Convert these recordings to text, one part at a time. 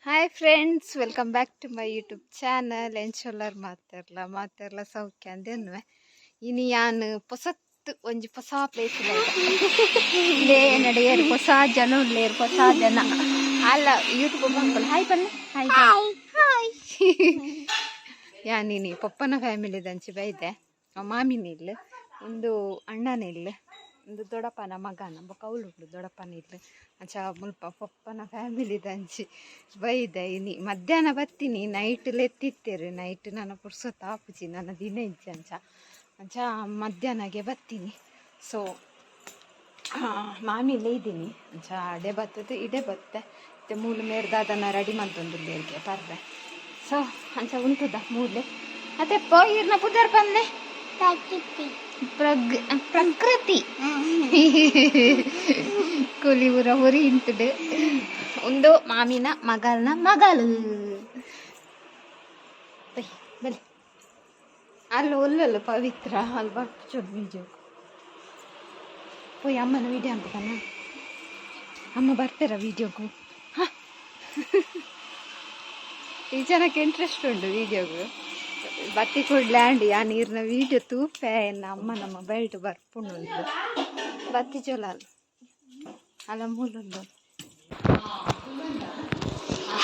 Hi friends, welcome back to my YouTube channel. ಎಂಚೊಲ್ಲರ್ ಮಾತೆರ್ಲ ಸೌಖ್ಯ ಅಂದೆನ್ವೆ ಇನಿ ಯಾನ್ ಪೊಸತ್ ಒಂಜಿ ಹೊಸ ಪ್ಲೇಸ್ ಇಲ್ಲೇ ನಡೆಯರು ಹೊಸ ಜನ ಉಳ್ಳೇರು ಹೊಸ ಜನ ಅಲ್ಲ ಯೂಟ್ಯೂಬ್ ಮಕ್ಕಳು ಹಾಯ್ ಬಲ್ಲ ಹಾಯ್ ಹಾಯ್ ಯಾನಿನಿ ಪಪ್ಪನ ಫ್ಯಾಮಿಲಿ ದಂಚಿ ಬೈದೆ ಮಾಮಿನ ಇಲ್ಲ ಒಂದು ಅಣ್ಣನ ಇಲ್ಲ ಒಂದು ದೊಡ್ಡಪ್ಪನ ಮಗನ ಕೌಲು ದೊಡ್ಡಪ್ಪನ ಇಲ್ಲ ಅಂಚ ಮುಲ್ಪ ಪಪ್ಪನ ಫ್ಯಾಮಿಲಿ ದಂಚಿ ಬೈದೆ ಇನಿ ಮಧ್ಯಾಹ್ನ ಬರ್ತೀನಿ ನೈಟ್ ಎತ್ತಿತ್ತೇರು ನೈಟ್ ನಾನು ಪುರ್ಸೊತ್ತು ಆಪುಜಿ ನನ್ನ ದಿನ ಇಜ್ಜಿ ಅಂಚ ಮಧ್ಯಾಹ್ನಗೆ ಬರ್ತೀನಿ. ಸೊ ಮಾಮಿಲೇ ಇದ್ದೀನಿ ಅಂಚ ಅಡೆ ಬರ್ತದೆ ಇಡೆ ಬತ್ತೆ ಮತ್ತು ಮೂಲ ಮೇರ್ದಾದನ ರೆಡಿ ಮಾಡ್ತಂದು ಬೇರಿಗೆ ಬರ್ರೆ. ಸೊ ಅಂಚ ಉಂಟುದ ಮೂಲೆ ಮತ್ತೆ ಪೋಯಿರ್ನ ಪುದರ್ ಬಂದೆ ಪ್ರಕೃತಿ ಕೂಲಿ ಊರ ಹುರಿ ಇಂತುಡು ಒಂದು ಮಾಮಿನ ಮಗಲ್ನ ಮಗಳು ಬಲೆ ಅಲ್ಲಿ ಒಲ್ಲಲ್ಲ ಪವಿತ್ರ ಅಲ್ಲಿ ಬರ್ಚು ಬೀಜ ಪೋಯ್ ಅಮ್ಮನ ವಿಡಿಯೋ ಅಂತಕನ ಅಮ್ಮ ಬರ್ತಾರ ವಿಡಿಯೋಗೂ. ಹಾಂ ಈ ಜನಕ್ಕೆ ಇಂಟ್ರೆಸ್ಟ್ ಉಂಟು ವಿಡಿಯೋಗೂ ಬತ್ತಿ ಕೊಡ್ಲ್ಯಾಂಡಿ ಆ ನೀರಿನ ವೀಡಿಯೋ ತೂಪೆ ಅಮ್ಮ ನಮ್ಮ ಬೆಲ್ಟ್ ಬರ್ಪುಂಡು ಬತ್ತಿ ಚೊಲಲ್ ಅಲ್ಲ ಮೂಲೊಂದು.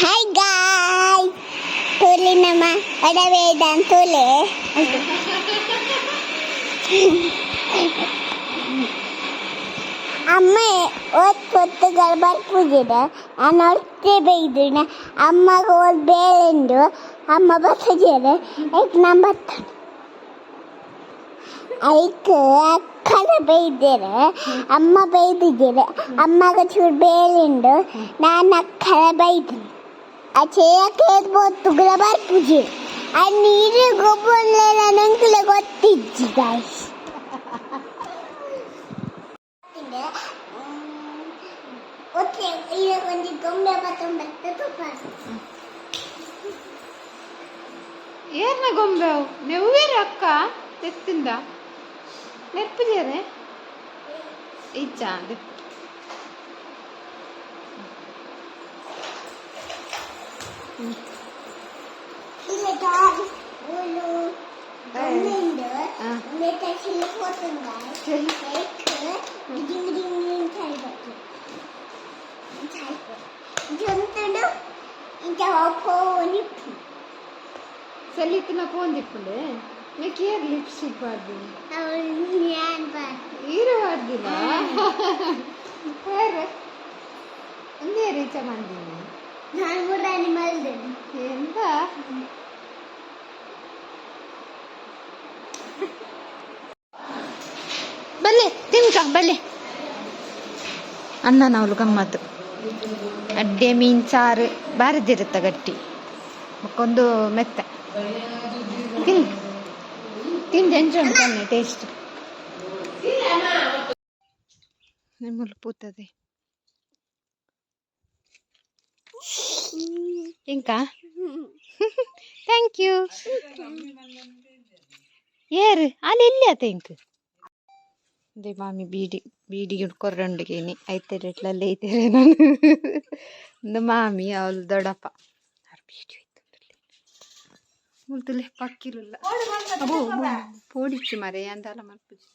ಹಾಯ್ ಗಾಯ್ ತೋಲಿ ನಮ್ಮ ಅಡವೇದನ್ ತೋಲೆ ಅಮ್ಮ ಹೊತ್ತುಗಳು ಬರ್ಪುದಿದೆ ನಾನು ಹೊಟ್ಟೆ ಬೈದಿನ ಅಮ್ಮಗ ಒಂದು ಬೇಳೆಂದು ಅಮ್ಮ ಬರ್ತದೆ ಐಕ್ ನಮ್ಮ ಬತ್ತ ಐಕ್ ಅಕ್ಕನ ಬೈದಿere ಅಮ್ಮ ಬೈದಿದ್ದೀರ ಅಮ್ಮಗ ಚೂರು ಬೇಳೆಂಡು ನಾನು ಅಕ್ಕನ ಬೈದಿನಿ ಆ ಚೇಯಕ್ಕೆ ಹೊತ್ತುಗಳ ಬರ್ಪುಜಿ ಆ ನೀರು ಗೊಬ್ಬರ ನನಂಕಲೆ ಗೊತ್ತಿಜ್ಜಿ ಗಾಯ್ಸ್. ಒಂದು ಗೊಂಬೆ ಏರ್ನ ಗೊಂಬೆ ನೆವ್ವೇರ ಅಕ್ಕ ಎತ್ತಿಂದ ನೆಪ್ಪಿದ್ಯಾರೆ ಇಜ್ಜ ಸಲಿತ್ತಿನ ಪೋಂದಿಪ್ಪುಂಡೆ ನೀಕೆ ಏರ್ ಲಿಪ್ಸ್ಟಿಕ್ ಬಾರ್ದಿನಿ ಹೀರೋ ಬಾರ್ದಿನ ಬೇರೆ ಒಂದೇ ರೀಚ ಬಂದೀನಿ ನಾನು ಕೂಡ ಮಲ್ದೇನೆ ಎಂತ ಬಲ್ಲೆ ತಿನ್ಕ ಬಲ್ಲೆ ಅನ್ನ ನಾವಲು ಗಮ್ಮತ್ತು ಅಡ್ಡೆ ಮೀನ್ ಸಾರು ಬಾರದಿರುತ್ತ ಗಟ್ಟಿ ಮಕ್ಕೊಂದು ಮೆತ್ತೆ ತಿಂದು ಎಂಜಾಯ್ ತಾನೆ ಟೇಸ್ಟ್ ನಿಮ್ಮಲ್ಲಿ ಪೂತದೆ ಇಂಕ ಥ್ಯಾಂಕ್ ಯು ಏರು ಅಲ್ಲಿ ಇಲ್ಲಿ ಆತ ಇಂಕ್ ಅದೇ ಮಾಮಿ ಬೀಡಿ ಕೊರ್ರಂಡಿಗೇನಿ ಐತೆ ರೇಟ್ಲಲ್ಲಿ ಐತೇವೆ ನಾನು ಒಂದು ಮಾಮಿ ಅವಳು ದೊಡ್ಡಪ್ಪ ಬೀಡಿ ಮುಲ್ತಲೆ ಪಕ್ಕಿಲ್ಲ ಅಬೋ ಪೋಡಿಚ್ಚು ಮರೆ ಅಂದಲ್ಲ ಮಲ್ಪುಜಿ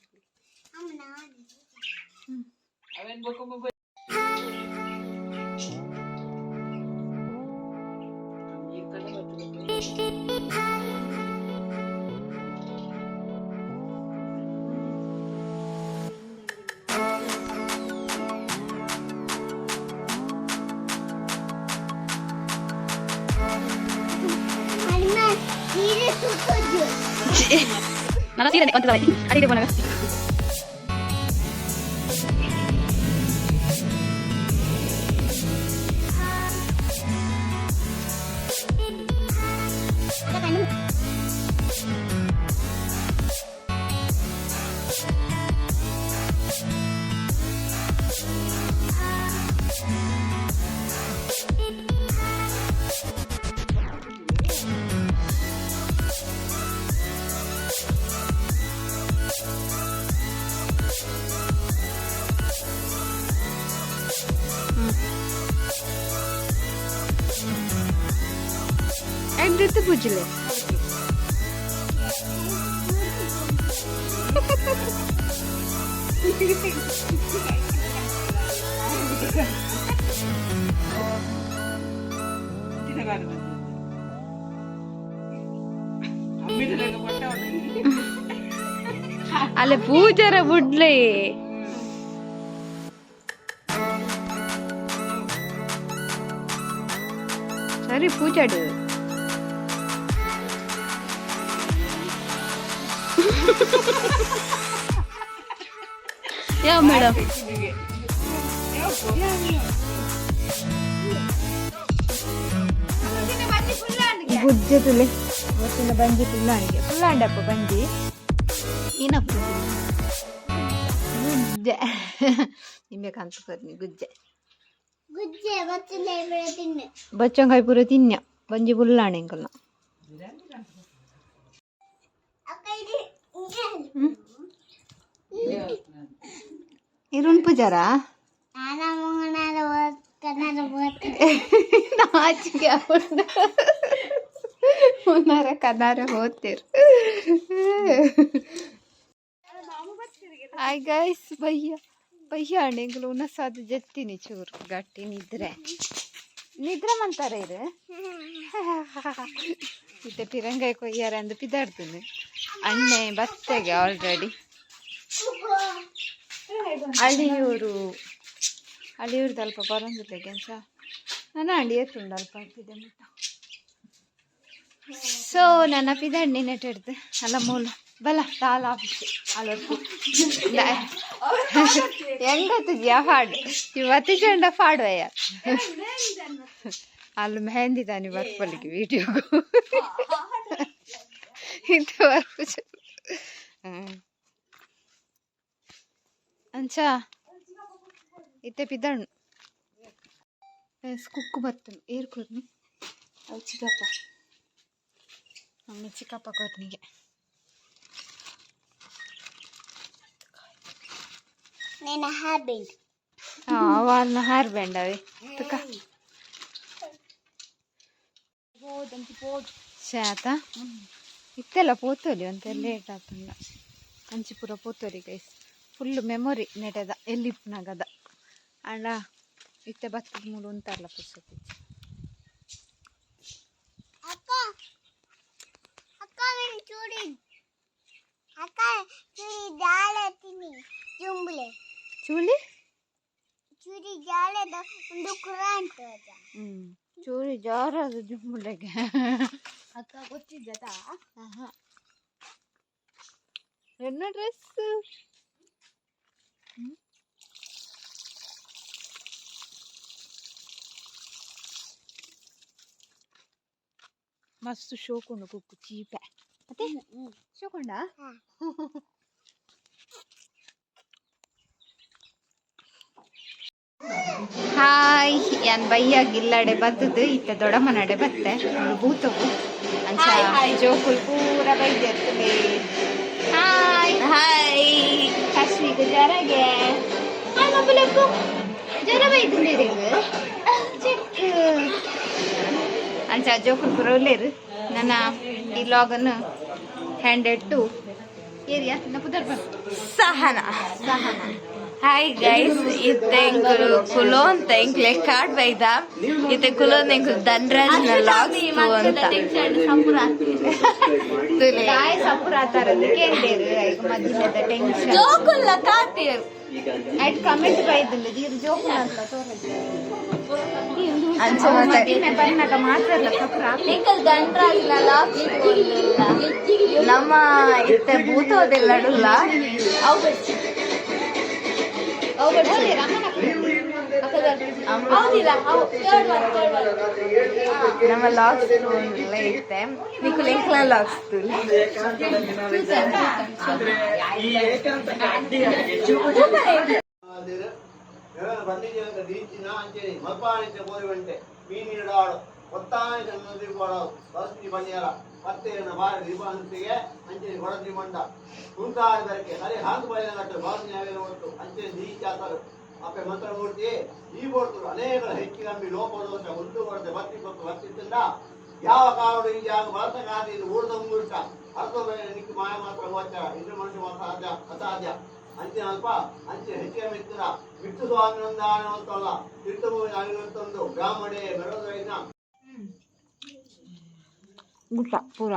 Nada sih, nanti lagi. Ada di mana? ಎಂದಿತ್ತು ಬುಜ್ಲೆ ಅಲ್ಲ ಪೂಜಾರ ಬುಡ್ಲೆ ಸರಿ ಪೂಜಾಡು ಯಾವ ಮೇಡಮ್ ಗುಜ್ಜೆತುಲೆ ಇವತ್ತಿನ ಬಂಜಿ ಪುಲ್ಲಾಣಿಗೆ ಪುಲ್ಲಾಂಡಪ್ಪ ಬಂಜಿ ಏನಪ್ಪ ಗುಜ್ಜೆ ನಿಮ್ಮೆ ಕಂತು ಕರ್ನಿ ಗುಜ್ಜೆ ಗುಜ್ಜೆ ಬಚ್ಚಲೆ ತಿನ್ನೆ ಬಚ್ಚಂಗಾಯಿ ಪೂರ ತಿನ್ನ ಬಂಜಿ ಪುಲ್ಲಾಣಿ ಅಂಕಲ್ನ ಅಕ್ಕ ಇದು ಇರುಣ್ ಪೂಜಾರ ನಾನಾ ಮಂಗನಾದ ಕನ್ನಡ ನಾಚಿಕೆ ಉನ್ನಾರ ಕದಾರ ಹೋಗ್ತೀರ್ ಹಾಯ್ ಗೈಸ್ ಬಯ್ಯ ಅಣ್ಣೆಗಳು ಉನಸಾದ ಜತ್ತಿನಿ ಚೂರು ಗಟ್ಟಿ ನಿದ್ರೆ ಮಂತಾರೆ ಇರು ಇತ್ತೆ ಪಿರಂಗಾಯಿ ಕೊಯ್ಯಾರ ಅಂದು ಪಿದಾಡ್ತೀನಿ ಅಣ್ಣೆ ಬತ್ತೆಗೆ ಆಲ್ರೆಡಿ ಅಳಿಯೂರ್ದು ಅಲ್ಪ ಬರೋಂಗಿಲ್ಲ ಕೆಂಚ ನಾನು ಅಂಡಿ ಎತ್ತುಂಡು ಅಲ್ಪ ಆಗ್ತಿದೆ ಮುಟ್ಟ ಸೊ ನನ್ನ ಪಿದಣ್ಣಿ ನೆಟ್ಟಿಡ್ದು ಅಲ್ಲ ಮೂಲ ಬಲ ತಾಲ ಆಫೀಸ್ ಅಲ್ಲೊತ್ತು ಹೆಂಗತ್ತಿದ್ಯಾ ಹಾಡು ಇವತ್ತು ಚಂಡ ಹಾಡುವಯ್ಯ ಅಲ್ಲಿ ಮೆಹಂದಿ ತಾನಿ ಬರ್ಪಲ್ಲಿಗೆ ವಿಡಿಯೋಗು ಇಂಥವರೆಗೂ ಅಂಚ ಇತ್ತೆ ಪಿದಣ್ಣು ಕುಕ್ಕು ಬರ್ತನು ಏರ್ ಕೊರ್ನಿ ಅವು ಚಿಕ್ಕಪ್ಪ ಮಮ್ಮಿ ಚಿಕ್ಕಪ್ಪ ಕೊರ್ನಿಗೆ నేను హెయిర్ బ్యాండ్ వాళ్ళ హెయిర్ బ్యాండ్ అవి చేత ఇత్తెಲ್ಲ పోతోలి ಅಂತ ಲೇಟ್ ಆತಂದ ಅಂಚಿಪುರ పోతೋಲಿ ಗೈಸ್ ಫುಲ್ ಮೆಮೊರಿ ನೆಟದ ಎಲ್ಲಿಪ್ನಾಗದ ಅಂಡ ಇತ್ತೆ ಬತ್ತದ ಮೂಡು ಅಂತಾರಲ್ಲ ಪುಸ್ತಕ అక్క అక్క నేను చూడి అక్క చూడి జాలే తిని జుంబులే ಚೂರಿ ಜಾಲದ ಒಂದು ಕುರಾನ್ ತೋಜ ಚೂರಿ ಜಾರದ ಜುಮ್ಮುಲೆಗೆ ಅಕ್ಕ ಗೊತ್ತಿದ್ದತಾ ಎನ್ನ ಡ್ರೆಸ್ ಮಸ್ತ್ ಶೋಕೊಂಡು ಕುಕ್ಕು ಚೀಪೆ ಮತ್ತೆ ಶೋಕೊಂಡ ಹಾಯ್ ಯಾನ್ ಬಯ್ಯ ಗಿಲ್ಲಡೆ ಬತ್ತದು ಇತ್ತ ದೊಡ್ಡಮ್ಮನಡೆ ಬತ್ತೆ ಬೂತವು ಅಂಚ ಜೋಕುಲ್ ಪೂರ ಬೈದಿರ್ತದೆ ಹಾಯ್ ಹಾಯ್ ಕಾಶ್ಮೀಗ ಜ್ವರಗೆ ಹಾಯ್ ಮಬ್ಬುಲಕ್ಕು ಜ್ವರ ಬೈದಿದ್ದೀರಿ ಚೆಕ್ ಅಂಚ ಜೋಕುಲ್ ಪೂರ ಒಳ್ಳೆರು ನನ್ನ ಈ ಲಾಗನ್ನು ಹ್ಯಾಂಡೆಡ್ ಟು ಏರಿಯಾ ನಪ್ಪುದರ್ ಸಹನ ಹಾಯ್ ಗೈಸ್ ಇತ್ತೆ ಎಂಕುಲು ಕುಲೋನ್ ಎಂಕ್ಲೆ ಕಾರ್ಡ್ ಬೈದ ಇತ್ತೆ ಕುಲೋನ್ ಎಂಕುಲು ಧನ್ರಾಜ್ನ ಲಾಗ್ಸ್ ಅಂತ ತುಲೆ ಗಾಯ ಸಪುರಾತಾರದು ಕೇಳಿದೇರು ಈಗ ಮಧ್ಯದ ಟೆನ್ಷನ್ ಜೋಕುಲ್ಲ ಕಾತೀರ್ ಆಯ್ತು ಕಮೆಂಟ್ ಬೈದಿಲ್ಲ ದೀರ್ ಜೋಕು ಅಂತ ತೋರಿಸಿ ಅಂಚ ಮತ್ತೆ ಬನ್ನಕ ಮಾತ್ರ ಸಪುರ ಎಂಕಲ್ ಧನ್ರಾಜ್ನ ಲಾಗ್ಸ್ ನಮ್ಮ ಇತ್ತೆ ಭೂತೋದೆಲ್ಲಡುಲ್ಲ ಅವು ನಮ್ಮ ಲಾಗ್ಸ್ ಎಲ್ಲ ಇತ್ತೆ ನೀಕು ಲೆಂಕ್ಲ ಲಾಗ್ಸ್ ಅಪ್ಪೆ ಮಂತ್ರಮೂರ್ತಿ ಈ ಬೋಡ್ತರು ಅನೇಕ ಹೆಚ್ಚಿಗಂಬಿ ಲೋಪದೋಷ ಉಂಟು ಬರದೆ ಬರ್ತಿ ಕೊಟ್ಟು ಬರ್ತಿದ್ದಿಂದ ಯಾವ ಕಾರಣ ಈ ಜಾಗ ಬಳಸಕಾದ ಇದು ಊರ್ದ ಮುಂಗುಟ್ಟ ಅರ್ಥ ನಿಕ್ಕೆ ಮಾಯ ಮಾತ್ರ ಗೋಚರ ಇನ್ನು ಮನುಷ್ಯ ಅಸಾಧ್ಯ ಅಸಾಧ್ಯ ಅಂಚೆ ಅಲ್ಪ ಅಂಚೆ ಹೆಚ್ಚಿಗೆ ಮಿತ್ರ ಬಿಟ್ಟು ಸ್ವಾಮಿ ಒಂದಾನವತ್ತಲ್ಲ ತೀರ್ಥಭೂಮಿ ಅಳಿವತ್ತೊಂದು ಬ್ರಾಹ್ಮಣೆ ಮೆರವೈನ ಊಟ ಪೂರ